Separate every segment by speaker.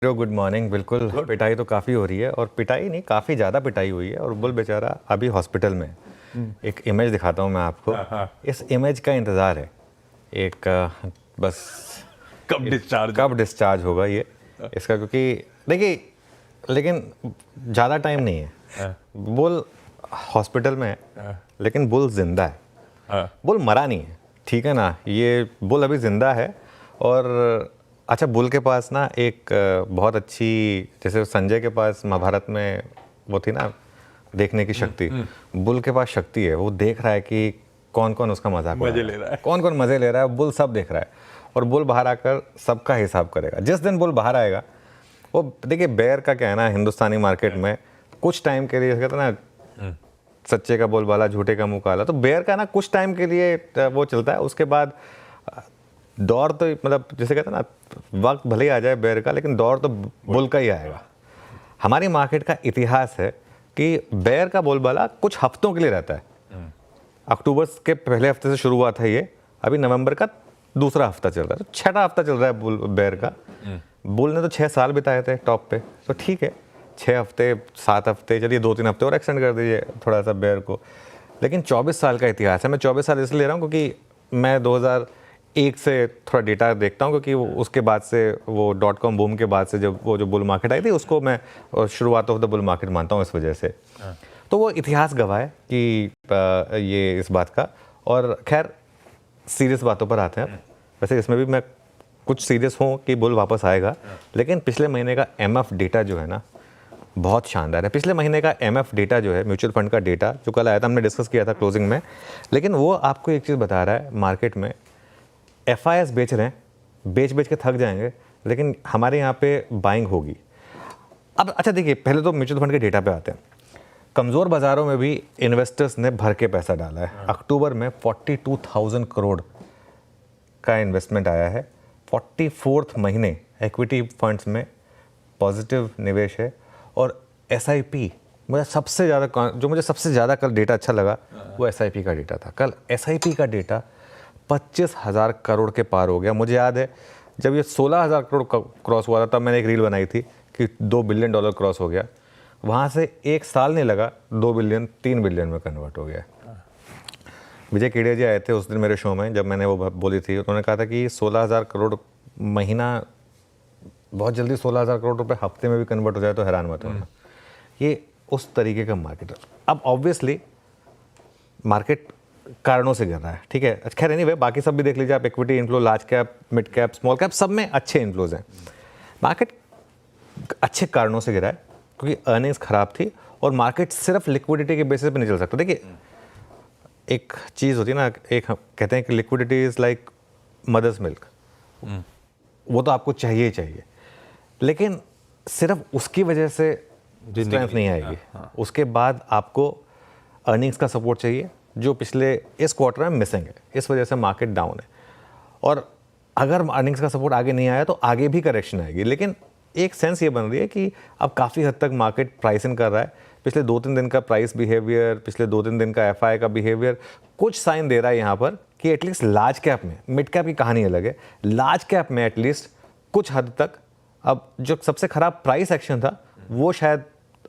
Speaker 1: Good morning. बिल्कुल पिटाई तो काफ़ी हो रही है, और पिटाई नहीं, काफ़ी ज़्यादा पिटाई हुई है, और बुल बेचारा अभी हॉस्पिटल में है। एक इमेज दिखाता हूँ मैं आपको। इस इमेज का इंतज़ार है एक बस कब डिस्चार्ज होगा ये इसका, क्योंकि देखिए, लेकिन ज़्यादा टाइम नहीं है। बुल हॉस्पिटल में है, लेकिन बुल जिंदा है। बुल मरा नहीं है, ठीक है ना। ये बुल अभी जिंदा है। और अच्छा, बुल के पास ना एक बहुत अच्छी, जैसे संजय के पास महाभारत में वो थी ना देखने की शक्ति, बुल के पास शक्ति है। वो देख रहा है कि कौन कौन उसका मजाक
Speaker 2: मजे ले रहा है,
Speaker 1: कौन कौन मजे ले रहा है। बुल सब देख रहा है, और बुल बाहर आकर सबका हिसाब करेगा। जिस दिन बुल बाहर आएगा, वो देखिए, बेयर का क्या है ना, हिंदुस्तानी मार्केट में कुछ टाइम के लिए कहते हैं ना, सच्चे का बोल बाला, झूठे का मुंह काला। तो बेयर का ना कुछ टाइम के लिए वो चलता है, उसके बाद दौर तो मतलब जैसे कहते हैं ना, वक्त भले ही आ जाए बेयर का, लेकिन दौर तो बुल का ही आएगा। हमारी मार्केट का इतिहास है कि बेयर का बोलबाला कुछ हफ्तों के लिए रहता है। अक्टूबर के पहले हफ्ते से शुरू हुआ था ये, अभी नवंबर का दूसरा हफ्ता चल रहा है, तो छठा हफ्ता चल रहा है बुल बेयर का। बुल ने तो 6 साल बिताए थे टॉप पे, तो ठीक है, 6 हफ्ते 7 हफ्ते, चलिए 2-3 हफ्ते और एक्सटेंड कर दीजिए थोड़ा सा बेयर को। लेकिन 24 साल का इतिहास है। मैं 24 साल इसलिए ले रहा हूँ क्योंकि मैं 2001 से थोड़ा डेटा देखता हूँ, क्योंकि उसके बाद से वो .com बूम के बाद से जब वो जो बुल मार्केट आई थी, उसको मैं शुरुआत ऑफ द बुल मार्केट मानता हूँ इस वजह से। तो वो इतिहास गवाह है कि ये इस बात का। और खैर, सीरियस बातों पर आते हैं। वैसे इसमें भी मैं कुछ सीरियस हूँ कि बुल वापस आएगा, लेकिन पिछले महीने का MF डेटा जो है ना, बहुत शानदार है। पिछले महीने का MF डेटा जो है, म्यूचुअल फंड का डेटा जो कल आया था, हमने डिस्कस किया था क्लोजिंग में, लेकिन वो आपको एक चीज़ बता रहा है, मार्केट में FIS बेच रहे हैं, बेच के थक जाएंगे, लेकिन हमारे यहाँ पे बाइंग होगी। अब अच्छा देखिए, पहले तो म्यूचुअल फंड के डेटा पे आते हैं। कमज़ोर बाज़ारों में भी इन्वेस्टर्स ने भर के पैसा डाला है। अक्टूबर में 42,000 करोड़ का इन्वेस्टमेंट आया है। 44th महीने इक्विटी फंड्स में पॉजिटिव निवेश है। और SIP, मुझे सबसे ज़्यादा कल डेटा अच्छा लगा, वो SIP का डेटा था। कल SIP का डेटा 25,000 करोड़ के पार हो गया। मुझे याद है जब ये 16,000 करोड़ क्रॉस हुआ था, तब मैंने एक रील बनाई थी कि $2 बिलियन क्रॉस हो गया। वहाँ से 1 साल नहीं लगा, 2 बिलियन 3 बिलियन में कन्वर्ट हो गया। विजय केडिया जी आए थे उस दिन मेरे शो में, जब मैंने वो बोली थी। उन्होंने कहा था कि 16,000 करोड़ महीना बहुत जल्दी 16,000 करोड़ रुपए हफ्ते में भी कन्वर्ट हो जाए तो हैरान मत होना। ये उस तरीके का मार्केट है। अब ऑब्वियसली मार्केट कारणों से गिर रहा है, ठीक है। खैर एनीवे, बाकी सब भी देख लीजिए आप, equity inflow, large cap, mid cap, small cap, सब में अच्छे इनफ्लोज हैं। मार्केट अच्छे कारणों से गिरा है, क्योंकि अर्निंग्स खराब थी, और मार्केट सिर्फ लिक्विडिटी के बेसिस पे नहीं चल सकता। देखिए, एक चीज़ होती है ना, एक कहते हैं कि liquidity is like mother's milk. वो तो आपको चाहिए ही चाहिए, लेकिन सिर्फ उसकी वजह से स्ट्रेंथ नहीं आएगी। उसके बाद आपको अर्निंग्स का सपोर्ट चाहिए, जो पिछले इस क्वार्टर में मिसिंग है। इस वजह से मार्केट डाउन है, और अगर अर्निंग्स का सपोर्ट आगे नहीं आया तो आगे भी करेक्शन आएगी। लेकिन एक सेंस ये बन रही है कि अब काफ़ी हद तक मार्केट प्राइसिंग कर रहा है। पिछले 2-3 दिन का प्राइस बिहेवियर, पिछले 2-3 दिन का FI का बिहेवियर कुछ साइन दे रहा है यहाँ पर कि एटलीस्ट लार्ज कैप में, मिड कैप की कहानी अलग है, लार्ज कैप में एटलीस्ट कुछ हद तक अब जो सबसे खराब प्राइस एक्शन था वो शायद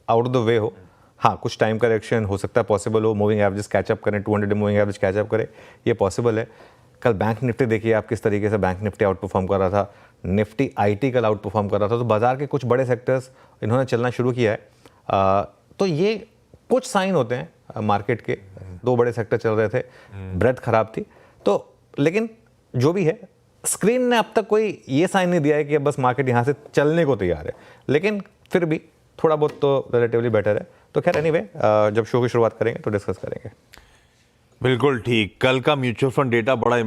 Speaker 1: आउट ऑफ द वे हो। हाँ, कुछ टाइम करेक्शन हो सकता है, पॉसिबल हो, मूविंग एवरेज कैचअप करें, 200 मूविंग एवरेज कैचअप करे, ये पॉसिबल है। कल बैंक निफ्टी देखिए आप किस तरीके से बैंक निफ्टी आउट परफॉर्म कर रहा था, निफ्टी IT कल आउट परफॉर्म कर रहा था। तो बाजार के कुछ बड़े सेक्टर्स इन्होंने चलना शुरू किया है। तो ये कुछ साइन होते हैं मार्केट के। 2 बड़े सेक्टर चल रहे थे, ब्रेथ खराब थी, तो लेकिन जो भी है, स्क्रीन ने अब तक कोई ये साइन नहीं दिया है कि अब बस मार्केट यहाँ से चलने को तैयार है, लेकिन फिर भी थोड़ा बहुत तो रिलेटिवली बेटर है। तो खैर एनीवे, जब शो की शुरुआत करेंगे तो डिस्कस करेंगे।
Speaker 2: बिल्कुल ठीक। कल का म्यूचुअल फंड डेटा बड़ा